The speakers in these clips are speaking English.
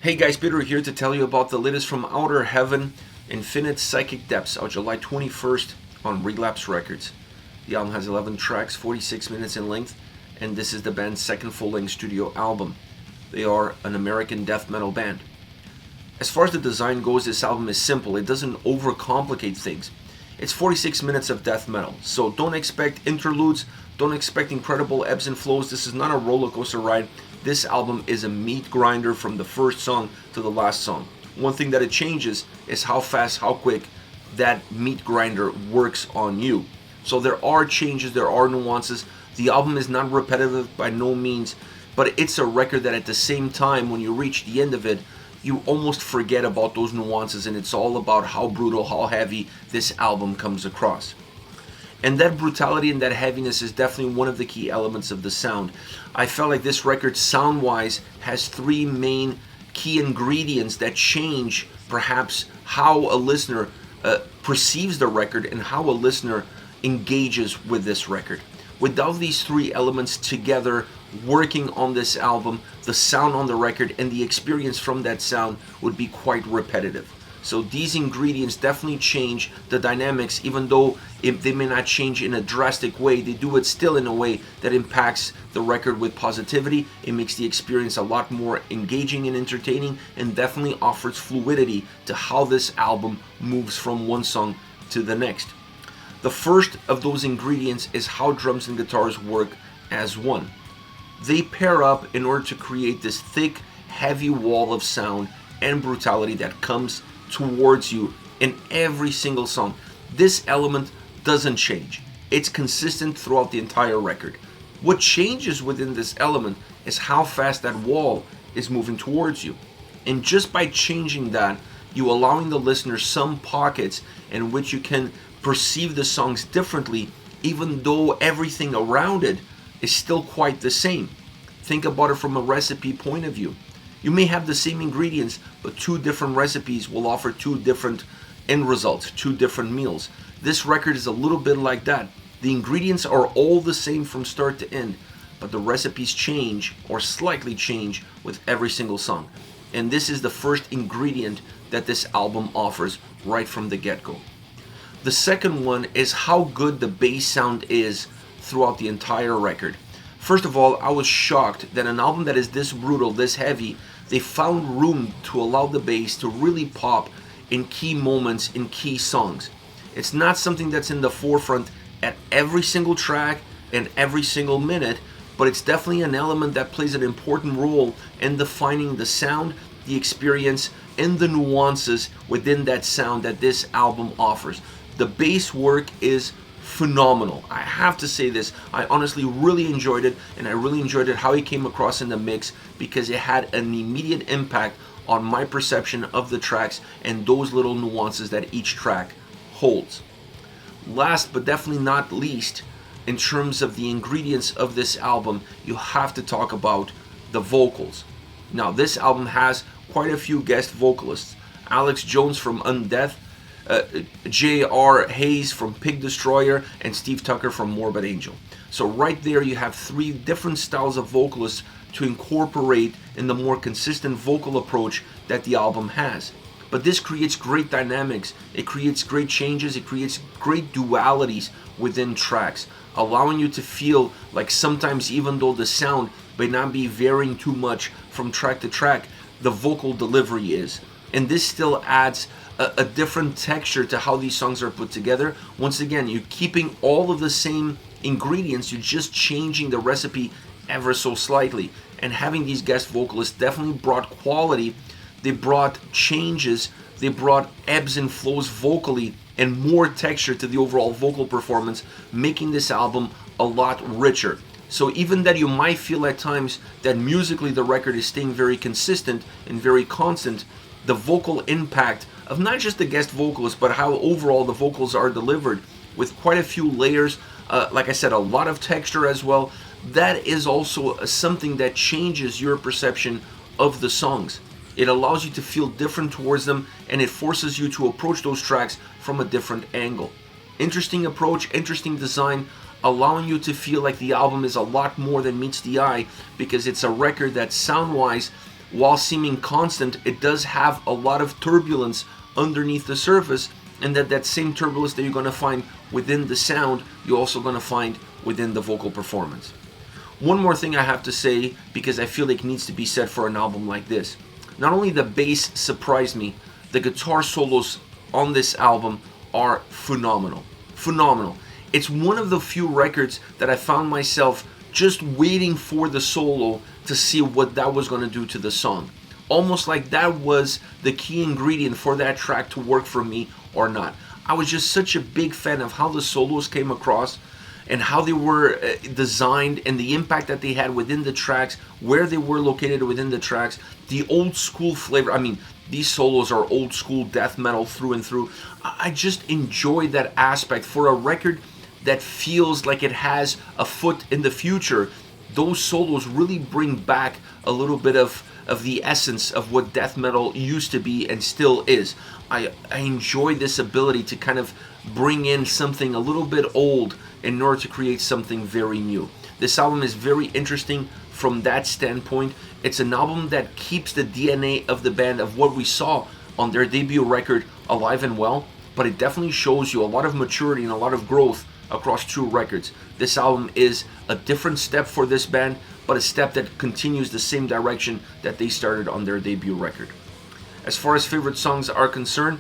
Hey guys, Peter here to tell you about the latest from Outer Heaven, Infinite Psychic Depths, out July 21st on Relapse Records. The album has 11 tracks, 46 minutes in length, and this is the band's second full-length studio album. They are an American death metal band. As far as the design goes, this album is simple. It doesn't overcomplicate things. It's 46 minutes of death metal, so don't expect interludes, don't expect incredible ebbs and flows. This is not a roller coaster ride. This album is a meat grinder from the first song to the last song. One thing that it changes is how fast, how quick that meat grinder works on you. So there are changes, there are nuances. The album is not repetitive by no means, but it's a record that at the same time, when you reach the end of it, you almost forget about those nuances, and it's all about how brutal, how heavy this album comes across. And that brutality and that heaviness is definitely one of the key elements of the sound. I felt like this record, sound-wise, has three main key ingredients that change perhaps how a listener perceives the record and how a listener engages with this record. Without these three elements together working on this album, the sound on the record and the experience from that sound would be quite repetitive. So these ingredients definitely change the dynamics, even though they may not change in a drastic way. They do it still in a way that impacts the record with positivity. It makes the experience a lot more engaging and entertaining, and definitely offers fluidity to how this album moves from one song to the next. The first of those ingredients is how drums and guitars work as one. They pair up in order to create this thick, heavy wall of sound and brutality that comes towards you in every single song. This element doesn't change. It's consistent throughout the entire record. What changes within this element is how fast that wall is moving towards you. And just by changing that, you allowing the listener some pockets in which you can perceive the songs differently, even though everything around it is still quite the same. Think about it from a recipe point of view. You may have the same ingredients, but two different recipes will offer two different end results, two different meals. This record is a little bit like that. The ingredients are all the same from start to end, but the recipes change or slightly change with every single song. And this is the first ingredient that this album offers right from the get-go. The second one is how good the bass sound is throughout the entire record. First of all, I was shocked that an album that is this brutal, this heavy, they found room to allow the bass to really pop in key moments, in key songs. It's not something that's in the forefront at every single track and every single minute, but it's definitely an element that plays an important role in defining the sound, the experience, and the nuances within that sound that this album offers. The bass work is phenomenal. I have to say this. I honestly really enjoyed it, and I really enjoyed it how it came across in the mix, because it had an immediate impact on my perception of the tracks and those little nuances that each track holds. Last but definitely not least, in terms of the ingredients of this album, you have to talk about the vocals. Now, this album has quite a few guest vocalists. Alex Jones from Undeath, J.R. Hayes from Pig Destroyer, and Steve Tucker from Morbid Angel. So right there you have three different styles of vocalists to incorporate in the more consistent vocal approach that the album has. But this creates great dynamics, it creates great changes, it creates great dualities within tracks, allowing you to feel like sometimes, even though the sound may not be varying too much from track to track, the vocal delivery is. And this still adds a different texture to how these songs are put together. Once again, you're keeping all of the same ingredients, you're just changing the recipe ever so slightly. And having these guest vocalists definitely brought quality, they brought changes, they brought ebbs and flows vocally, and more texture to the overall vocal performance, making this album a lot richer. So even that you might feel at times that musically the record is staying very consistent and very constant, the vocal impact of not just the guest vocalist, but how overall the vocals are delivered with quite a few layers, like I said, a lot of texture as well, that is also something that changes your perception of the songs. It allows you to feel different towards them, and it forces you to approach those tracks from a different angle. Interesting approach, interesting design, allowing you to feel like the album is a lot more than meets the eye, because it's a record that sound-wise while seeming constant, it does have a lot of turbulence underneath the surface, and that same turbulence that you're going to find within the sound, you're also going to find within the vocal performance. One more thing I have to say, because I feel like it needs to be said for an album like this. Not only the bass surprised me, the guitar solos on this album are phenomenal. Phenomenal. It's one of the few records that I found myself just waiting for the solo to see what that was going to do to the song. Almost like that was the key ingredient for that track to work for me or not. I was just such a big fan of how the solos came across and how they were designed and the impact that they had within the tracks, where they were located within the tracks, the old school flavor. I mean, these solos are old school death metal through and through. I just enjoyed that aspect for a record that feels like it has a foot in the future. Those solos really bring back a little bit of the essence of what death metal used to be and still is. I enjoy this ability to kind of bring in something a little bit old in order to create something very new. This album is very interesting from that standpoint. It's an album that keeps the DNA of the band, of what we saw on their debut record, alive and well, but it definitely shows you a lot of maturity and a lot of growth across two records. This album is a different step for this band, but a step that continues the same direction that they started on their debut record. As far as favorite songs are concerned,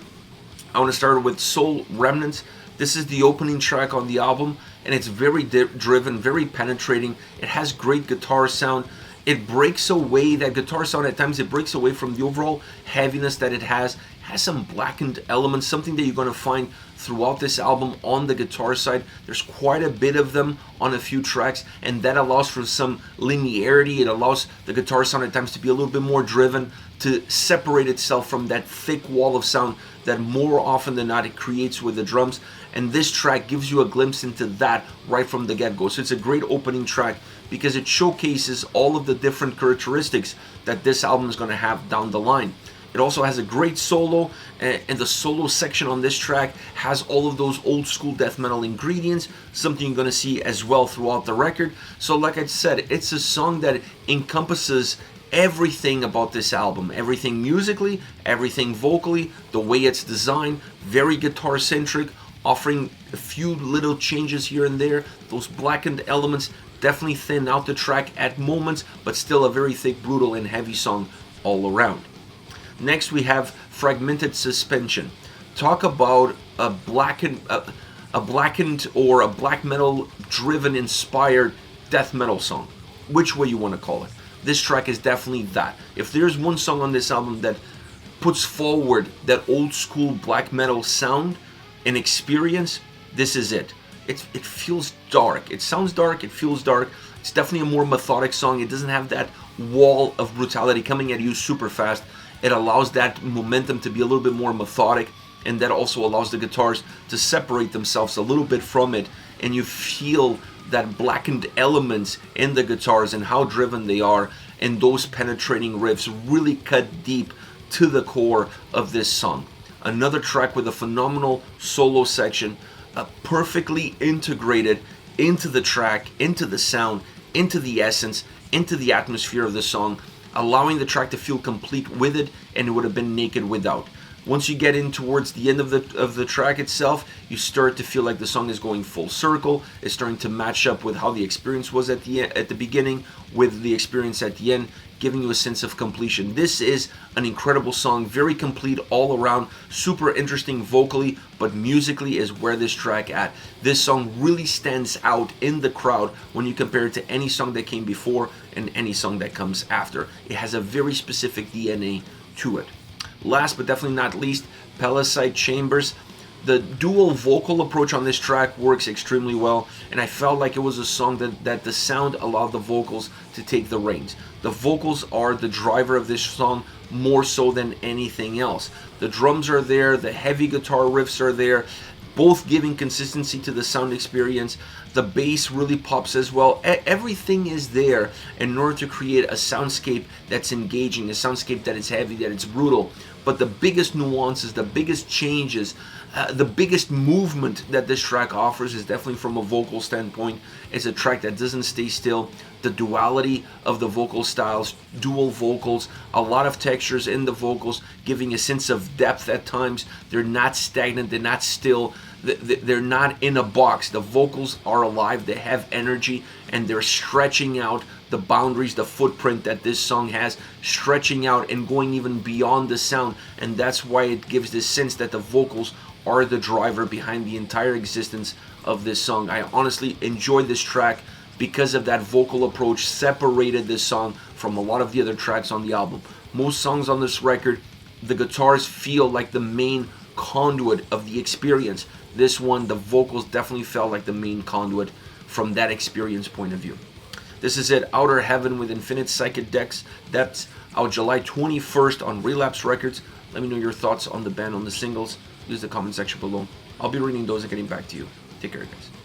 I want to start with Soul Remnants. This is the opening track on the album, and it's very driven, very penetrating. It has great guitar sound. It breaks away, that guitar sound at times, it breaks away from the overall heaviness that it has. It has some blackened elements, something that you're going to find throughout this album on the guitar side. There's quite a bit of them on a few tracks, and that allows for some linearity. It allows the guitar sound at times to be a little bit more driven, to separate itself from that thick wall of sound that more often than not it creates with the drums. And this track gives you a glimpse into that right from the get-go. So it's a great opening track because it showcases all of the different characteristics that this album is going to have down the line. It also has a great solo, and the solo section on this track has all of those old school death metal ingredients, something you're going to see as well throughout the record. So like I said, it's a song that encompasses everything about this album, everything musically, everything vocally, the way it's designed, very guitar centric, offering a few little changes here and there. Those blackened elements definitely thin out the track at moments, but still a very thick, brutal, and heavy song all around. Next we have Fragmented Suspension. Talk about a blackened or a black metal driven inspired death metal song, which way you want to call it. This track is definitely that. If there's one song on this album that puts forward that old school black metal sound and experience, this is it. It feels dark. It sounds dark. It feels dark. It's definitely a more methodic song. It doesn't have that wall of brutality coming at you super fast. It allows that momentum to be a little bit more methodic, and that also allows the guitars to separate themselves a little bit from it, and you feel that blackened elements in the guitars and how driven they are, and those penetrating riffs really cut deep to the core of this song. Another track with a phenomenal solo section, perfectly integrated into the track, into the sound, into the essence, into the atmosphere of the song, allowing the track to feel complete with it, and it would have been naked without. Once you get in towards the end of the track itself, you start to feel like the song is going full circle. It's starting to match up with how the experience was at the beginning with the experience at the end, giving you a sense of completion. This is an incredible song, very complete all around, super interesting vocally, but musically is where this track at. This song really stands out in the crowd when you compare it to any song that came before and any song that comes after. It has a very specific DNA to it. Last but definitely not least, Pallasite Chambers. The dual vocal approach on this track works extremely well, and I felt like it was a song that the sound allowed the vocals to take the reins. The vocals are the driver of this song more so than anything else. The drums are there, the heavy guitar riffs are there, both giving consistency to the sound experience. The bass really pops as well. Everything is there in order to create a soundscape that's engaging, a soundscape that is heavy, that it's brutal. But the biggest nuances, the biggest changes, The biggest movement that this track offers is definitely from a vocal standpoint. It's a track that doesn't stay still. The duality of the vocal styles, dual vocals, a lot of textures in the vocals, giving a sense of depth at times. They're not stagnant, they're not still, they're not in a box. The vocals are alive, they have energy, and they're stretching out the boundaries, the footprint that this song has, stretching out and going even beyond the sound. And that's why it gives this sense that the vocals are the driver behind the entire existence of this song. I honestly enjoyed this track because of that vocal approach, separated this song from a lot of the other tracks on the album. Most songs on this record, the guitars feel like the main conduit of the experience. This one, the vocals definitely felt like the main conduit from that experience point of view. This is it, Outer Heaven with Infinite Psychic Depths, out July 21st on Relapse Records. Let me know your thoughts on the band, on the singles. Use the comment section below. I'll be reading those and getting back to you. Take care, guys.